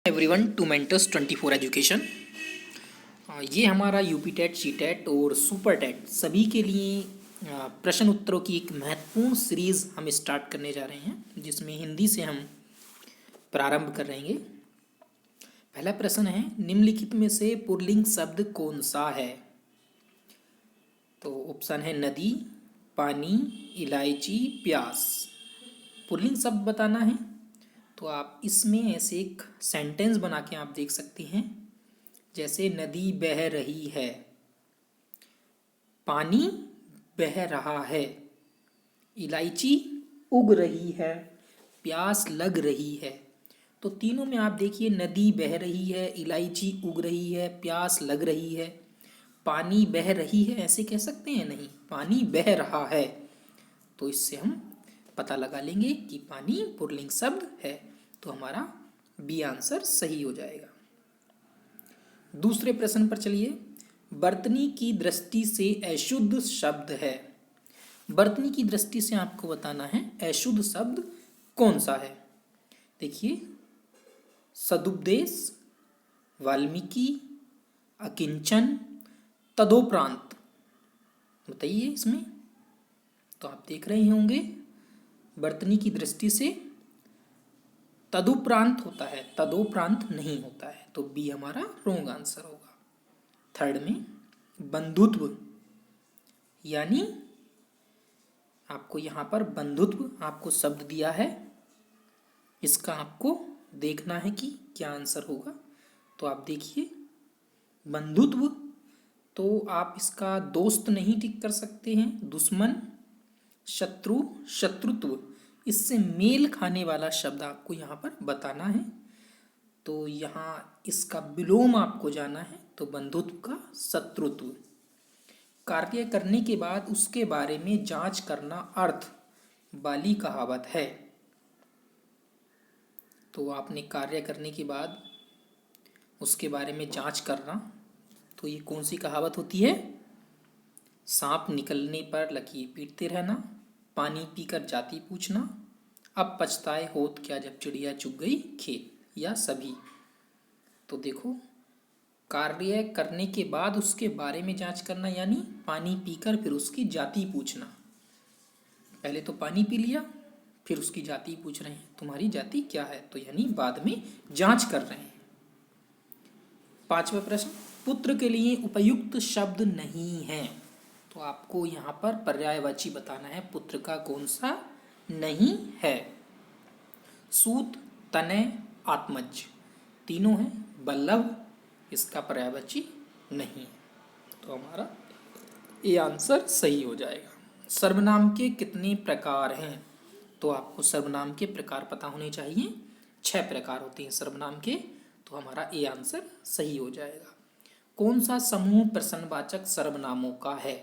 Everyone to mentors 24 education. ये हमारा UP TET, C TET और सुपर टेट सभी के लिए प्रश्न उत्तरों की एक महत्वपूर्ण सीरीज़ हम स्टार्ट करने जा रहे हैं, जिसमें हिंदी से हम प्रारंभ कर रहेंगे। पहला प्रश्न है, निम्नलिखित में से पुल्लिंग शब्द कौन सा है? तो ऑप्शन है नदी, पानी, इलायची, प्यास। पुल्लिंग शब्द बताना है तो आप इसमें ऐसे एक सेंटेंस बना के आप देख सकते हैं, जैसे नदी बह रही है, पानी बह रहा है, इलायची उग रही है, प्यास लग रही है। तो तीनों में आप देखिए, नदी बह रही है, इलायची उग रही है, प्यास लग रही है। पानी बह रही है ऐसे कह सकते हैं? नहीं, पानी बह रहा है। तो इससे हम पता लगा लेंगे कि पानी पुल्लिंग शब्द है, तो हमारा बी आंसर सही हो जाएगा। दूसरे प्रश्न पर चलिए। बर्तनी की दृष्टि से अशुद्ध शब्द है। बर्तनी की दृष्टि से आपको बताना है अशुद्ध शब्द कौन सा है। देखिए, सदुपदेश, वाल्मीकि, अकिंचन, तदोप्रांत। बताइए इसमें। तो आप देख रहे होंगे, बर्तनी की दृष्टि से तदुपरांत होता है, तदोप्रांत नहीं होता है। तो बी हमारा रॉन्ग आंसर होगा। थर्ड में बंधुत्व, यानी आपको यहाँ पर बंधुत्व आपको शब्द दिया है, इसका आपको देखना है कि क्या आंसर होगा। तो आप देखिए, बंधुत्व तो आप इसका दोस्त नहीं टिक कर सकते हैं, दुश्मन, शत्रु, शत्रुत्व, इससे मेल खाने वाला शब्द आपको यहाँ पर बताना है। तो यहाँ इसका विलोम आपको जाना है, तो बंधुत्व का शत्रुत्व। कार्य करने के बाद उसके बारे में जांच करना अर्थ वाली कहावत है। तो आपने कार्य करने के बाद उसके बारे में जांच करना, तो ये कौन सी कहावत होती है? सांप निकलने पर लकीर पीटते रहना, पानी पीकर जाति पूछना, अब पछताए होत क्या जब चिड़िया चुग गई खेत, या सभी। तो देखो, कार्य करने के बाद उसके बारे में जांच करना, यानी पानी पीकर फिर उसकी जाति पूछना। पहले तो पानी पी लिया, फिर उसकी जाति पूछ रहे हैं, तुम्हारी जाति क्या है? तो यानी बाद में जांच कर रहे हैं। पांचवा प्रश्न, पुत्र के लिए उपयुक्त शब्द नहीं है। तो आपको यहाँ पर पर्यायवाची बताना है, पुत्र का कौन सा नहीं है। सूत, तनय, आत्मज, तीनों हैं। बल्लभ, इसका पर्यायवाची नहीं है। तो हमारा ये आंसर सही हो जाएगा। सर्वनाम के कितने प्रकार हैं? तो आपको सर्वनाम के प्रकार पता होने चाहिए। 6 प्रकार होते हैं सर्वनाम के। तो हमारा ए आंसर सही हो जाएगा। कौन सा समूह प्रश्नवाचक सर्वनामों का है?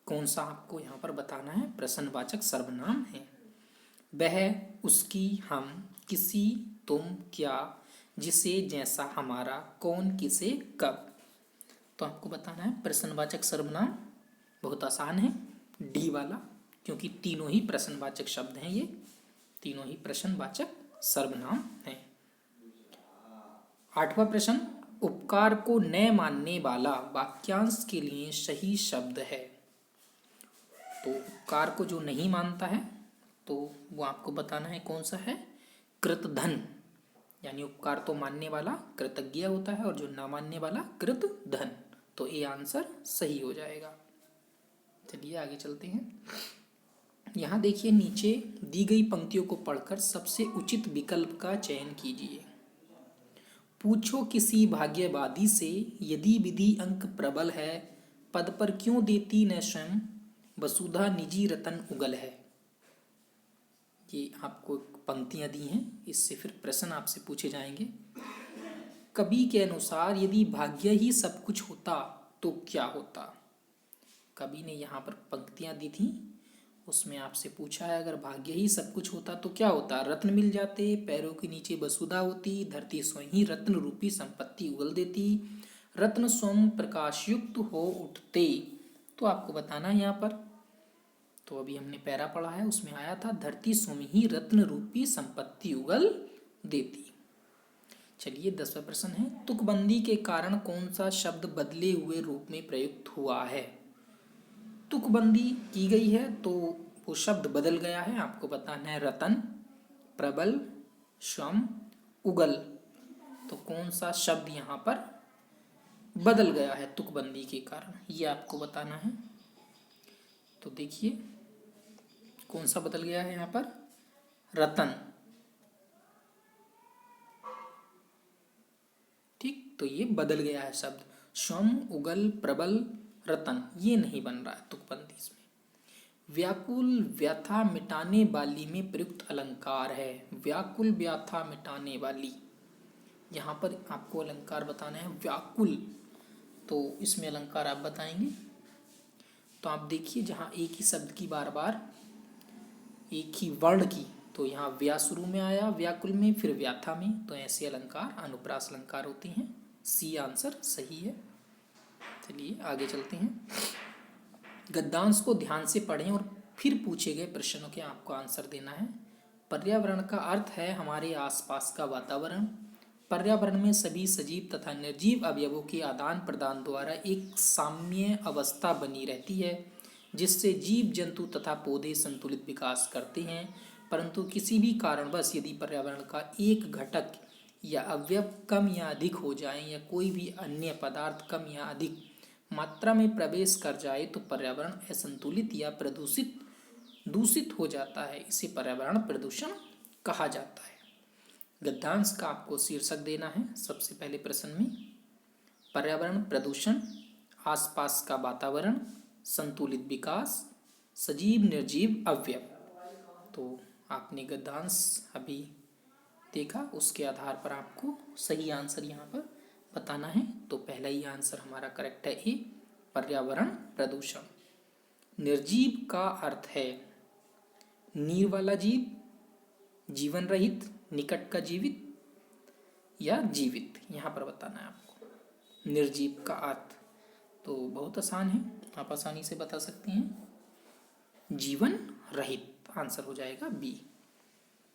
कौन सा आपको यहाँ पर बताना है प्रश्नवाचक सर्वनाम है। वह, उसकी, हम, किसी, तुम, क्या, जिसे, जैसा, हमारा, कौन, किसे, कब। तो आपको बताना है प्रश्नवाचक सर्वनाम। बहुत आसान है, डी वाला, क्योंकि तीनों ही प्रश्नवाचक शब्द हैं। ये तीनों ही प्रश्नवाचक सर्वनाम हैं। आठवां प्रश्न, उपकार को न मानने वाला वाक्यांश के लिए सही शब्द है। तो उपकार को जो नहीं मानता है, तो वो आपको बताना है कौन सा है। कृतधन, यानी उपकार तो मानने वाला कृतज्ञ होता है, और जो ना मानने वाला कृतधन। तो ये आंसर सही हो जाएगा। चलिए आगे चलते हैं। यहाँ देखिए, नीचे दी गई पंक्तियों को पढ़कर सबसे उचित विकल्प का चयन कीजिए। पूछो किसी भाग्यवादी से, यदि विधि अंक प्रबल है, पद पर क्यों देती न स्वयं, वसुधा निजी रतन उगल है। ये आपको पंक्तियां दी हैं, इससे फिर प्रश्न आपसे पूछे जाएंगे। कवि के अनुसार यदि भाग्य ही सब कुछ होता तो क्या होता। कवि ने यहाँ पर पंक्तियां दी थी, उसमें आपसे पूछा है अगर भाग्य ही सब कुछ होता तो क्या होता। रत्न मिल जाते, पैरों के नीचे वसुधा होती, धरती स्वयं ही रत्न रूपी संपत्ति उगल देती, रत्न स्वयं प्रकाशयुक्त हो उठते। तो आपको बताना है यहाँ पर, तो अभी हमने पैरा पढ़ा है, उसमें आया था धरती स्वयं ही रत्न रूपी संपत्ति उगल देती। चलिए 10वां प्रश्न है, तुकबंदी के कारण कौन सा शब्द बदले हुए रूप में प्रयुक्त हुआ है। तुकबंदी की गई है तो वो शब्द बदल गया है, आपको बताना है रतन, प्रबल, श्रम, उगल। तो कौन सा शब्द यहाँ पर बदल गया है तुकबंदी के कारण, ये आपको बताना है। तो देखिए कौन सा बदल गया है यहाँ पर, रतन। ठीक, तो ये बदल गया है शब्द। श्रम, उगल, प्रबल, रतन ये नहीं बन रहा है तुकबंदी इसमें। व्याकुल व्यथा मिटाने वाली में प्रयुक्त अलंकार है। व्याकुल व्यथा मिटाने वाली, यहाँ पर आपको अलंकार बताना है व्याकुल, तो इसमें अलंकार आप बताएंगे। तो आप देखिए जहाँ एक ही शब्द की बार बार एक ही वर्ण की, तो यहाँ व्या शुरू में आया व्याकुल में, फिर व्याथा में, तो ऐसे अलंकार अनुप्रास अलंकार होते हैं। सी आंसर सही है। चलिए आगे चलते हैं। गद्यांश को ध्यान से पढ़ें और फिर पूछे गए प्रश्नों के आपको आंसर देना है। पर्यावरण का अर्थ है हमारे आसपास का वातावरण। पर्यावरण में सभी सजीव तथा निर्जीव अवयवों के आदान प्रदान द्वारा एक साम्य अवस्था बनी रहती है, जिससे जीव जंतु तथा पौधे संतुलित विकास करते हैं। परंतु किसी भी कारणवश यदि पर्यावरण का एक घटक या अवयव कम या अधिक हो जाए, या कोई भी अन्य पदार्थ कम या अधिक मात्रा में प्रवेश कर जाए, तो पर्यावरण असंतुलित या दूषित हो जाता है। इसे पर्यावरण प्रदूषण कहा जाता है। गद्यांश का आपको शीर्षक देना है। सबसे पहले प्रश्न में पर्यावरण प्रदूषण, आसपास का वातावरण, संतुलित विकास, सजीव निर्जीव अवयव। तो आपने गद्यांश अभी देखा, उसके आधार पर आपको सही आंसर यहाँ पर बताना है। तो पहला ही आंसर हमारा करेक्ट है ए, पर्यावरण प्रदूषण। निर्जीव का अर्थ है नीर वाला जीव, जीवन रहित, निकट का जीवित या जीवित, यहाँ पर बताना है आपको निर्जीव का अर्थ। तो बहुत आसान है, आप आसानी से बता सकते हैं, जीवन रहित आंसर हो जाएगा बी।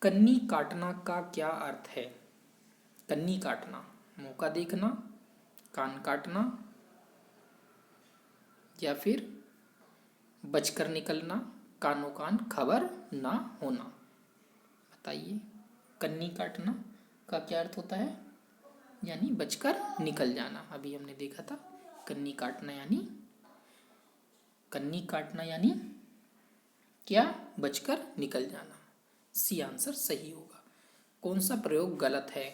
कन्नी काटना का क्या अर्थ है। कन्नी काटना, मौका देखना, कान काटना, या फिर बचकर निकलना, कानो कान खबर ना होना। बताइए, कन्नी काटना का क्या अर्थ होता है, यानी बचकर निकल जाना। अभी हमने देखा था कन्नी काटना यानी क्या, बचकर निकल जाना। सी आंसर सही होगा। कौन सा प्रयोग गलत है।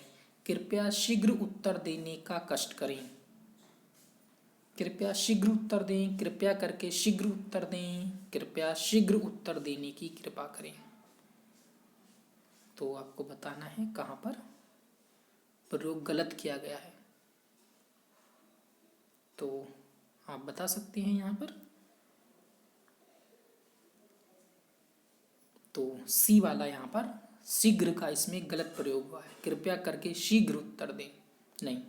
कृपया शीघ्र उत्तर देने का कष्ट करें। कृपया शीघ्र उत्तर दें, कृपया करके शीघ्र उत्तर दें, कृपया शीघ्र उत्तर देने की कृपा करें। तो आपको बताना है कहाँ पर प्रयोग गलत किया गया है। तो आप बता सकते हैं यहाँ पर। तो सी वाला यहाँ पर शीघ्र का इसमें गलत प्रयोग हुआ है। कृपया करके शीघ्र उत्तर दें, नहीं,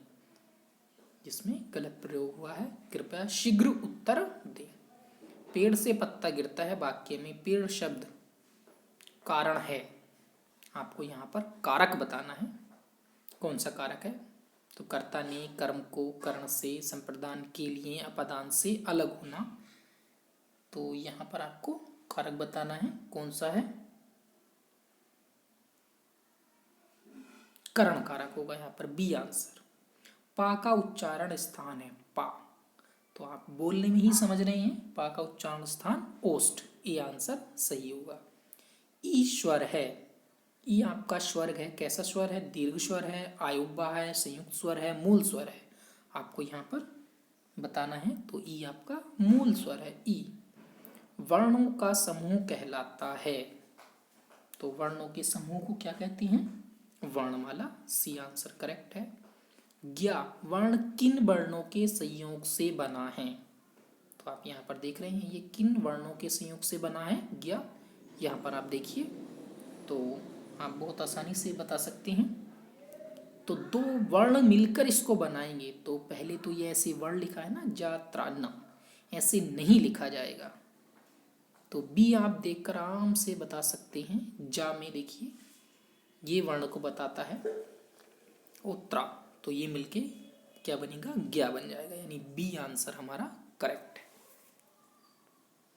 जिसमें गलत प्रयोग हुआ है कृपया शीघ्र उत्तर दें। पेड़ से पत्ता गिरता है वाक्य में पेड़ शब्द कारण है। आपको यहाँ पर कारक बताना है, कौन सा कारक है। तो कर्ता ने कर्म को कर्ण से संप्रदान के लिए अपदान से अलग होना। तो यहाँ पर आपको कारक बताना है, कौन सा है, कर्ण कारक होगा यहाँ पर बी आंसर। पा का उच्चारण स्थान है पा, तो आप बोलने में ही समझ रहे हैं, पा का उच्चारण स्थान ओष्ठ, ए आंसर सही होगा। ई स्वर है, ई आपका स्वर्ग है, कैसा स्वर है, दीर्घ स्वर है, आयुब्बा है, संयुक्त स्वर है, मूल स्वर है, आपको यहाँ पर बताना है। तो ई आपका मूल स्वर है ई। वर्णों का समूह कहलाता है। तो वर्णों के समूह को क्या कहते हैं, वर्णमाला, सी आंसर करेक्ट है। ज्ञा वर्ण किन वर्णों के संयोग से बना है। तो आप यहाँ पर देख रहे हैं ये किन वर्णों के संयोग से बना है ज्ञा, यहाँ पर आप देखिए, तो आप बहुत आसानी से बता सकते हैं। तो दो वर्ण मिलकर इसको बनाएंगे। तो पहले तो ये ऐसे वर्ण लिखा है ना, जा त्रा न, ऐसे नहीं लिखा जाएगा। तो बी आप देखकर आराम से बता सकते हैं। जा में देखिए ये वर्ण को बताता है, और त्रा, तो ये मिलके क्या बनेगा, ज्ञा बन जाएगा, यानी बी आंसर हमारा करेक्ट है।